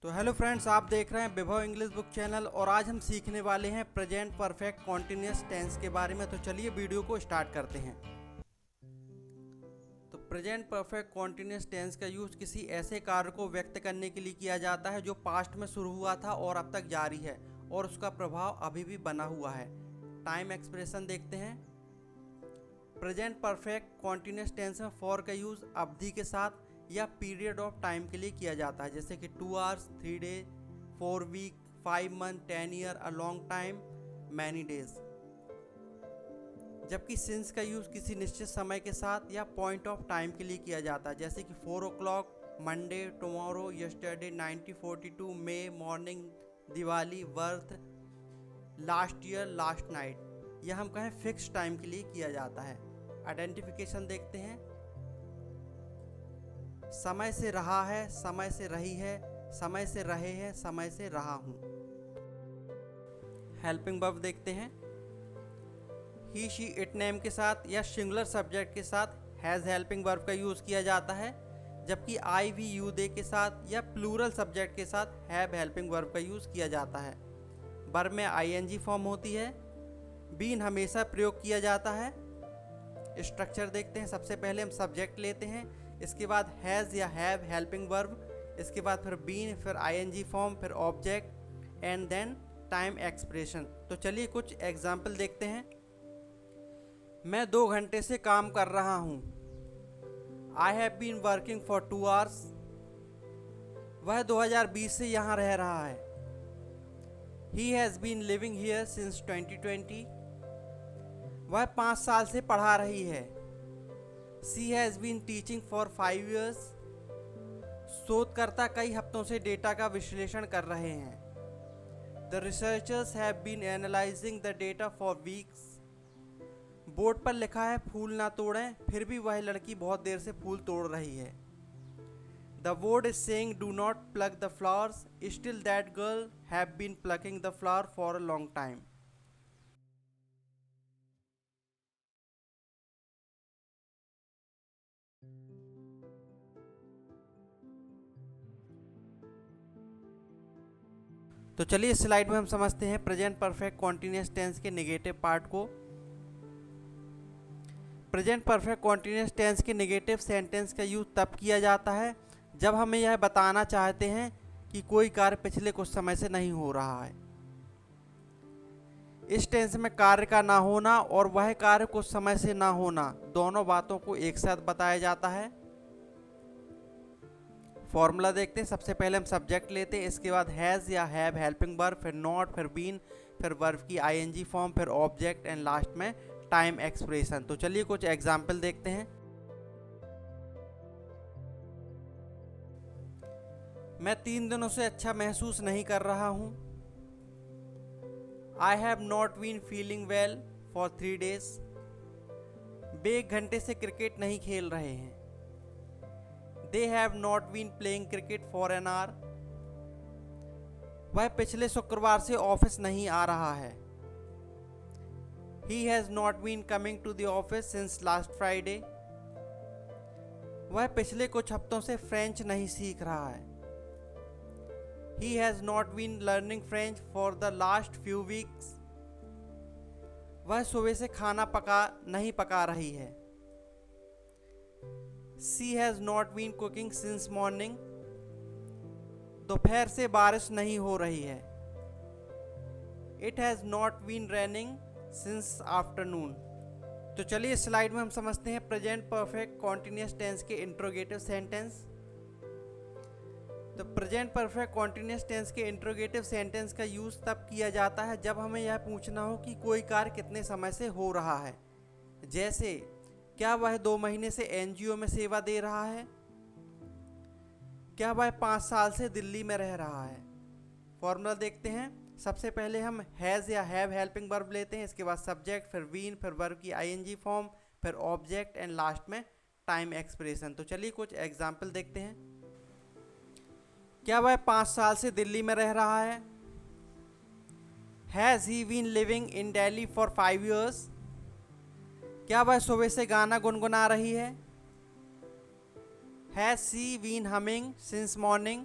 तो hello friends, आप देख रहे हैं विभव इंग्लिश बुक चैनल और आज हम सीखने वाले हैं प्रेजेंट परफेक्ट कॉन्टिन्यूअस टेंस के बारे में। तो चलिए वीडियो को स्टार्ट करते हैं। तो प्रेजेंट परफेक्ट कॉन्टिन्यूअस टेंस का यूज़ किसी ऐसे कार्य को व्यक्त करने के लिए किया जाता है जो पास्ट में शुरू हुआ था और अब तक जारी है और उसका प्रभाव अभी भी बना हुआ है। टाइम एक्सप्रेशन देखते हैं। प्रेजेंट परफेक्ट कॉन्टिन्यूअस टेंस में फॉर का यूज़ अवधि के साथ या पीरियड ऑफ टाइम के लिए किया जाता है, जैसे कि 2 hours, 3 day, 4 week, 5 month, 10 year, a long time, many days. जबकि सिंस का यूज़ किसी निश्चित समय के साथ या पॉइंट ऑफ टाइम के लिए किया जाता है, जैसे कि 4 o'clock, Monday, tomorrow, yesterday, 1942, May, morning, Diwali, birth, last year, last night. यह हम कहें फिक्स टाइम के लिए किया जाता है। आइडेंटिफिकेशन देखते हैं। समय से रहा है, समय से रही है, समय से रहे हैं, समय से रहा हूं। हेल्पिंग वर्ब देखते हैं। ही, शी, इट नेम के साथ या सिंगुलर सब्जेक्ट के साथ हैज़ हेल्पिंग वर्ब का यूज़ किया जाता है, जबकि आई, वी, यू, दे के साथ या प्लूरल सब्जेक्ट के साथ हैव हेल्पिंग वर्ब का यूज़ किया जाता है। वर्ब में आईएनजी फॉर्म होती है। बीन हमेशा प्रयोग किया जाता है। स्ट्रक्चर देखते हैं। सबसे पहले हम सब्जेक्ट लेते हैं, इसके बाद हैज़ या हैव हेल्पिंग वर्ब, इसके बाद फिर बीन, फिर आईएनजी फॉर्म, फिर object and then time expression. तो चलिए कुछ एग्जाम्पल देखते हैं। मैं 2 घंटे से काम कर रहा हूँ। I have been working for 2 hours. वह 2020 से यहाँ रह रहा है। He has been living here since 2020। वह 5 साल से पढ़ा रही है। She has been teaching for 5 years। शोधकर्ता कई हफ्तों से डेटा का विश्लेषण कर रहे हैं। The researchers have been analysing the data for weeks. Board पर लिखा है फूल ना तोड़ें, फिर भी वह लड़की बहुत देर से फूल तोड़ रही है। The board is saying do not plug the flowers, still that girl have been plucking the flower for a long time. तो चलिए इस स्लाइड में हम समझते हैं प्रेजेंट परफेक्ट कॉन्टिन्यूअस टेंस के नेगेटिव पार्ट को। प्रेजेंट परफेक्ट कॉन्टिन्यूअस टेंस के नेगेटिव सेंटेंस का यूज तब किया जाता है जब हमें यह बताना चाहते हैं कि कोई कार्य पिछले कुछ समय से नहीं हो रहा है। इस टेंस में कार्य का ना होना और वह कार्य कुछ समय से ना होना, दोनों बातों को एक साथ बताया जाता है। फॉर्मूला देखते हैं। सबसे पहले हम सब्जेक्ट लेते हैं, इसके बाद हैज़ या हैव हेल्पिंग वर्ब, फिर नॉट, फिर बीन, फिर वर्ब की आईएनजी फॉर्म, फिर ऑब्जेक्ट एंड लास्ट में टाइम एक्सप्रेशन। तो चलिए कुछ एग्जाम्पल देखते हैं। मैं 3 दिनों से अच्छा महसूस नहीं कर रहा हूँ। I have not been feeling well for 3 days। वे 1 घंटे से क्रिकेट नहीं खेल रहे हैं। They have not been playing cricket for an hour. वह पिछले शुक्रवार से ऑफिस नहीं आ रहा है। He has not been coming to the office since last Friday. वह पिछले कुछ हफ्तों से फ्रेंच नहीं सीख रहा है। He has not been learning French for the last few weeks. वह सुबह से खाना नहीं पका रही है। She has not been cooking since morning। दोपहर से बारिश नहीं हो रही है। It has not been raining since afternoon। तो चलिए स्लाइड में हम समझते हैं प्रेजेंट परफेक्ट कॉन्टिन्यूअस टेंस के इंट्रोगेटिव सेंटेंस। तो प्रेजेंट परफेक्ट कॉन्टिन्यूअस टेंस के इंट्रोगेटिव सेंटेंस का यूज तब किया जाता है जब हमें यह पूछना हो कि कोई कार्य कितने समय से हो रहा है, जैसे क्या वह 2 महीने से एनजीओ में सेवा दे रहा है। क्या वह 5 साल से दिल्ली में रह रहा है। फॉर्मूला देखते हैं। सबसे पहले हम हैज़ या हैव हेल्पिंग वर्ब लेते हैं, इसके बाद सब्जेक्ट, फिर बीन, फिर वर्ब की आईएनजी फॉर्म, फिर ऑब्जेक्ट एंड लास्ट में टाइम एक्सप्रेशन। तो चलिए कुछ एग्जाम्पल देखते हैं। क्या वह 5 साल से दिल्ली में रह रहा है। Has he been living in Delhi for 5 years। क्या वह सुबह से गाना गुनगुना रही है। Has she been humming since morning.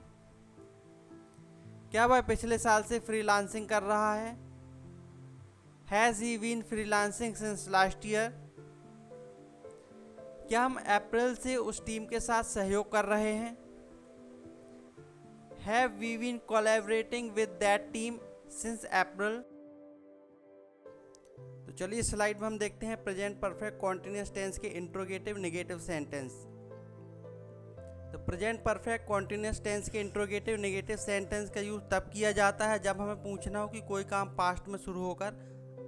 क्या वह पिछले साल से फ्रीलांसिंग कर रहा है? Has he been freelancing since last year? क्या हम अप्रैल से उस टीम के साथ सहयोग कर रहे हैं? Have we been collaborating with that team since April? तो चलिए स्लाइड में हम देखते हैं प्रेजेंट परफेक्ट कॉन्टिन्यूअस टेंस के इंट्रोगेटिव नेगेटिव सेंटेंस। तो प्रेजेंट परफेक्ट कॉन्टिन्यूअस टेंस के इंट्रोगेटिव नेगेटिव सेंटेंस का यूज तब किया जाता है जब हमें पूछना हो कि कोई काम पास्ट में शुरू होकर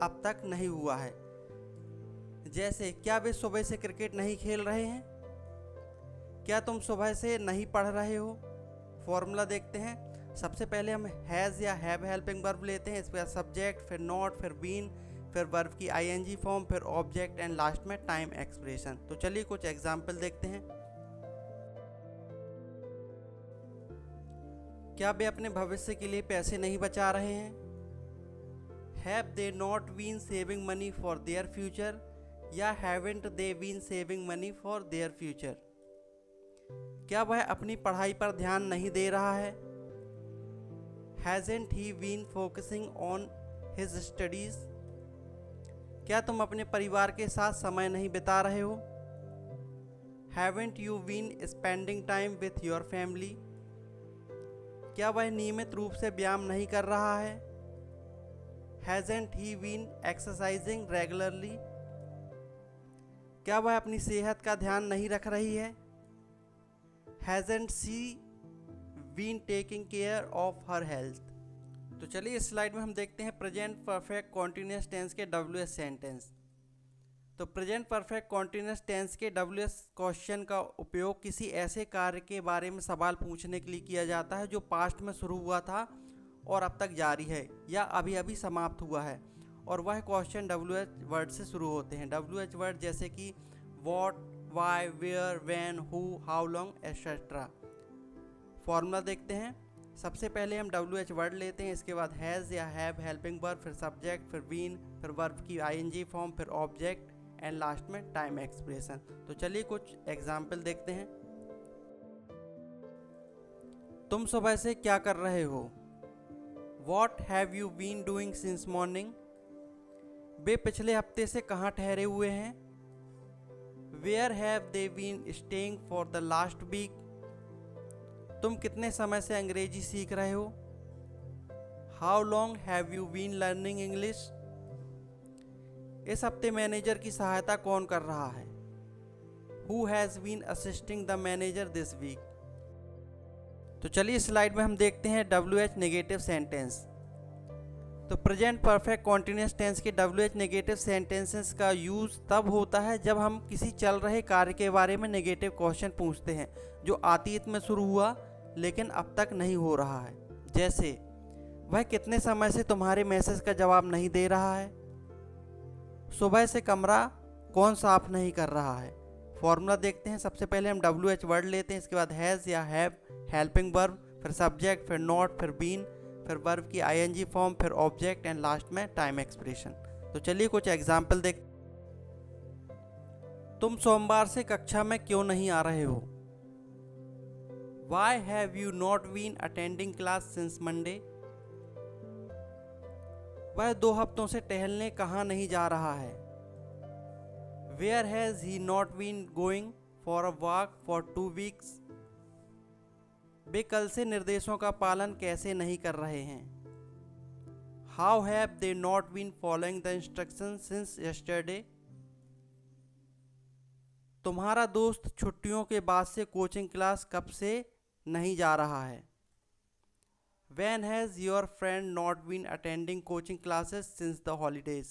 अब तक नहीं हुआ है। जैसे, क्या वे सुबह से क्रिकेट नहीं खेल रहे हैं? क्या तुम सुबह से नहीं पढ़ रहे हो? फॉर्मूला देखते हैं। सबसे पहले हम हैज़ या हैव हेल्पिंग वर्ब लेते हैं, इसके बाद सब्जेक्ट, फिर नॉट, फिर बीन, फिर वर्ब की आईएनजी फॉर्म, फिर ऑब्जेक्ट एंड लास्ट में टाइम एक्सप्रेशन। तो चलिए कुछ एग्जाम्पल देखते हैं। क्या वे अपने भविष्य के लिए पैसे नहीं बचा रहे हैं? Have they not been saving money for their future? या haven't they been saving money for their future? क्या वह अपनी पढ़ाई पर ध्यान नहीं दे रहा है? Hasn't he been focusing on his studies? क्या तुम अपने परिवार के साथ समय नहीं बिता रहे हो? Haven't you been spending time with your family? क्या वह नियमित रूप से व्यायाम नहीं कर रहा है? Hasn't he been exercising regularly? क्या वह अपनी सेहत का ध्यान नहीं रख रही है? Hasn't she been taking care of her health? तो चलिए इस स्लाइड में हम देखते हैं प्रेजेंट परफेक्ट कॉन्टिन्यूअस टेंस के WH सेंटेंस। तो प्रेजेंट परफेक्ट कॉन्टिन्यूअस टेंस के WH क्वेश्चन का उपयोग किसी ऐसे कार्य के बारे में सवाल पूछने के लिए किया जाता है जो पास्ट में शुरू हुआ था और अब तक जारी है या अभी अभी समाप्त हुआ है, और वह क्वेश्चन WH वर्ड से शुरू होते हैं। WH वर्ड जैसे कि what, why, where, when, who, how long etcetera. Formula देखते हैं। सबसे पहले हम WH वर्ड लेते हैं, इसके बाद हैज़ या हैव हेल्पिंग वर्ब, फिर सब्जेक्ट, फिर बीन, फिर वर्ब की आईएनजी फॉर्म, फिर ऑब्जेक्ट एंड लास्ट में टाइम एक्सप्रेशन। तो चलिए कुछ एग्जाम्पल देखते हैं। तुम सुबह से क्या कर रहे हो? What have you been doing since morning? वे पिछले हफ्ते से कहाँ ठहरे हुए हैं? Where have they been staying for the last week? तुम कितने समय से अंग्रेजी सीख रहे हो? How long have you been learning English? इस हफ्ते मैनेजर की सहायता कौन कर रहा है? Who has been assisting the manager this week? तो चलिए स्लाइड में हम देखते हैं WH नेगेटिव सेंटेंस। तो प्रेजेंट परफेक्ट कॉन्टिन्यूअस टेंस के WH नेगेटिव सेंटेंसेस का यूज़ तब होता है जब हम किसी चल रहे कार्य के बारे में नेगेटिव क्वेश्चन पूछते हैं जो अतीत में शुरू हुआ लेकिन अब तक नहीं हो रहा है। जैसे, वह कितने समय से तुम्हारे मैसेज का जवाब नहीं दे रहा है? सुबह से कमरा कौन साफ नहीं कर रहा है? फॉर्मूला देखते हैं। सबसे पहले हम WH वर्ड लेते हैं, इसके बाद हैज़ या हैव हेल्पिंग वर्ब, फिर सब्जेक्ट, फिर नॉट, फिर बीन, फिर वर्ब की आईएनजी फॉर्म, फिर ऑब्जेक्ट एंड लास्ट में टाइम एक्सप्रेशन। तो चलिए कुछ एग्जाम्पल देख। तुम सोमवार से कक्षा में क्यों नहीं आ रहे हो? Why have you not been attending class since Monday? वह 2 हफ्तों से टहलने कहाँ नहीं जा रहा है? Where has he not been going for a walk for 2 weeks? वे कल से निर्देशों का पालन कैसे नहीं कर रहे हैं? How have they not been following the instructions since yesterday? तुम्हारा दोस्त छुट्टियों के बाद से कोचिंग क्लास कब से नहीं जा रहा है? When has your friend not been attending coaching classes since the holidays?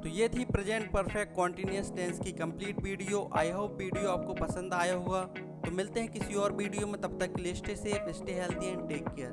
तो ये थी प्रेजेंट परफेक्ट कॉन्टिन्यूअस टेंस की complete video. I hope video आपको पसंद आया होगा। तो मिलते हैं किसी और वीडियो में, तब तक के लिए stay safe, stay healthy and take care.